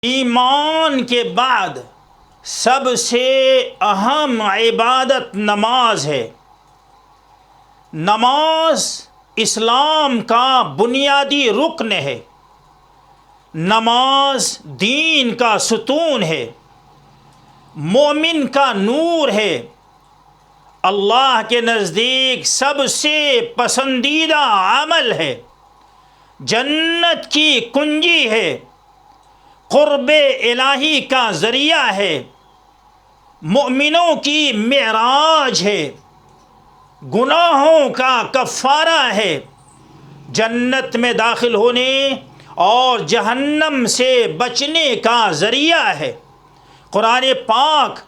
ایمان کے بعد سب سے اہم عبادت نماز ہے۔ نماز اسلام کا بنیادی رکن ہے۔ نماز دین کا ستون ہے، مومن کا نور ہے، اللہ کے نزدیک سب سے پسندیدہ عمل ہے، جنت کی کنجی ہے، قرب الہی کا ذریعہ ہے، مومنوں کی معراج ہے، گناہوں کا کفارہ ہے، جنت میں داخل ہونے اور جہنم سے بچنے کا ذریعہ ہے۔ قرآن پاک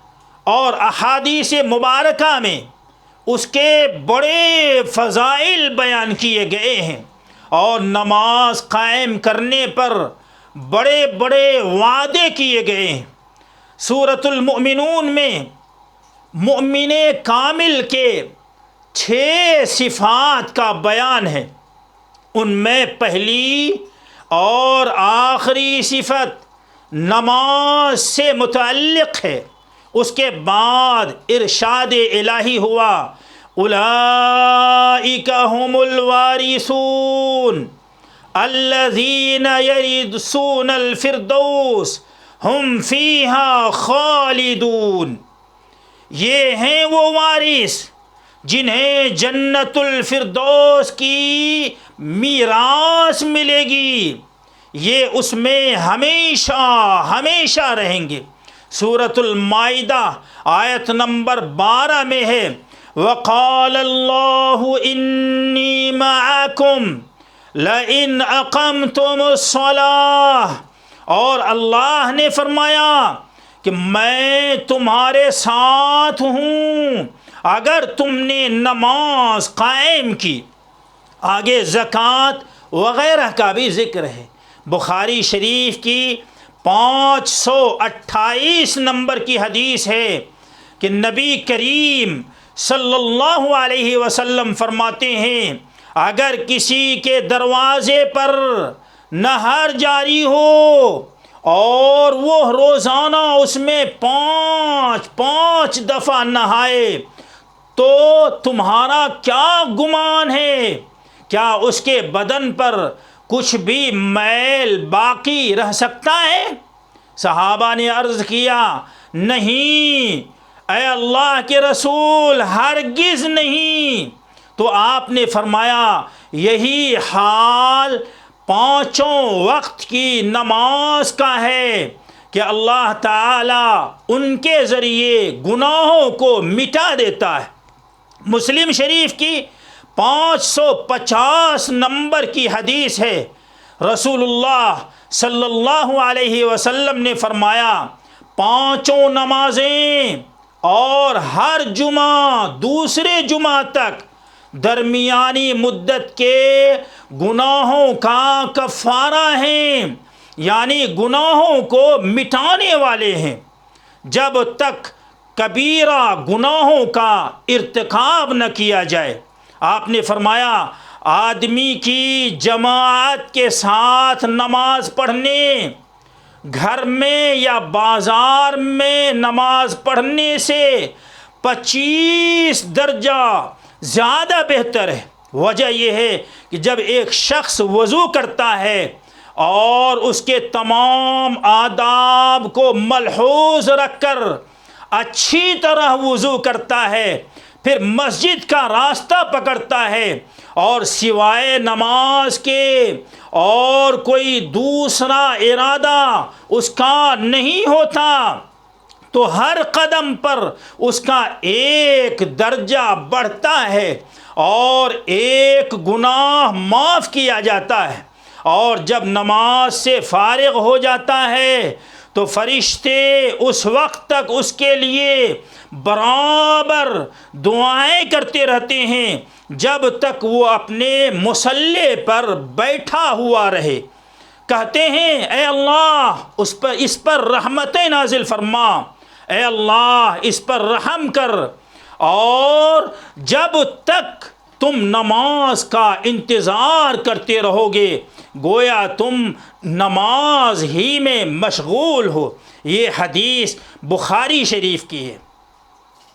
اور احادیث مبارکہ میں اس کے بڑے فضائل بیان کیے گئے ہیں، اور نماز قائم کرنے پر بڑے بڑے وعدے کیے گئے ہیں۔ سورۃ المؤمنون میں مؤمن کامل کے 6 صفات کا بیان ہے۔ ان میں پہلی اور آخری صفت نماز سے متعلق ہے۔ اس کے بعد ارشاد الہی ہوا، اولئک هم الوارثون الذین یرثون الفردوس ہم فیہا خالدون۔ یہ ہیں وہ وارث جنہیں جنت الفردوس کی میراث ملے گی، یہ اس میں ہمیشہ ہمیشہ رہیں گے۔ سورۃ المائدہ آیت نمبر 12 میں ہے، وَقَالَ اللَّهُ إِنِّي مَعَكُمْ لَئِنْ أَقَمْتُمُ الصَّلَاةَ، اور اللہ نے فرمایا کہ میں تمہارے ساتھ ہوں اگر تم نے نماز قائم کی۔ آگے زکوٰۃ وغیرہ کا بھی ذکر ہے۔ بخاری شریف کی 528 نمبر کی حدیث ہے کہ نبی کریم صلی اللہ علیہ وسلم فرماتے ہیں، اگر کسی کے دروازے پر نہر جاری ہو اور وہ روزانہ اس میں 5 دفعہ نہائے تو تمہارا کیا گمان ہے، کیا اس کے بدن پر کچھ بھی میل باقی رہ سکتا ہے؟ صحابہ نے عرض کیا، نہیں اے اللہ کے رسول، ہرگز نہیں۔ تو آپ نے فرمایا، یہی حال 5 وقت کی نماز کا ہے کہ اللہ تعالی ان کے ذریعے گناہوں کو مٹا دیتا ہے۔ مسلم شریف کی 550 نمبر کی حدیث ہے، رسول اللہ صلی اللہ علیہ وسلم نے فرمایا، 5 نمازیں اور ہر جمعہ دوسرے جمعہ تک درمیانی مدت کے گناہوں کا کفارہ ہیں، یعنی گناہوں کو مٹانے والے ہیں، جب تک کبیرہ گناہوں کا ارتکاب نہ کیا جائے۔ آپ نے فرمایا، آدمی کی جماعت کے ساتھ نماز پڑھنے، گھر میں یا بازار میں نماز پڑھنے سے 25 درجہ زیادہ بہتر ہے۔ وجہ یہ ہے کہ جب ایک شخص وضو کرتا ہے اور اس کے تمام آداب کو ملحوظ رکھ کر اچھی طرح وضو کرتا ہے، پھر مسجد کا راستہ پکڑتا ہے اور سوائے نماز کے اور کوئی دوسرا ارادہ اس کا نہیں ہوتا، تو ہر قدم پر اس کا 1 درجہ بڑھتا ہے اور 1 گناہ معاف کیا جاتا ہے۔ اور جب نماز سے فارغ ہو جاتا ہے تو فرشتے اس وقت تک اس کے لیے برابر دعائیں کرتے رہتے ہیں جب تک وہ اپنے مصلی پر بیٹھا ہوا رہے۔ کہتے ہیں، اے اللہ اس پر رحمتیں نازل فرما، اے اللہ اس پر رحم کر۔ اور جب تک تم نماز کا انتظار کرتے رہو گے، گویا تم نماز ہی میں مشغول ہو۔ یہ حدیث بخاری شریف کی ہے۔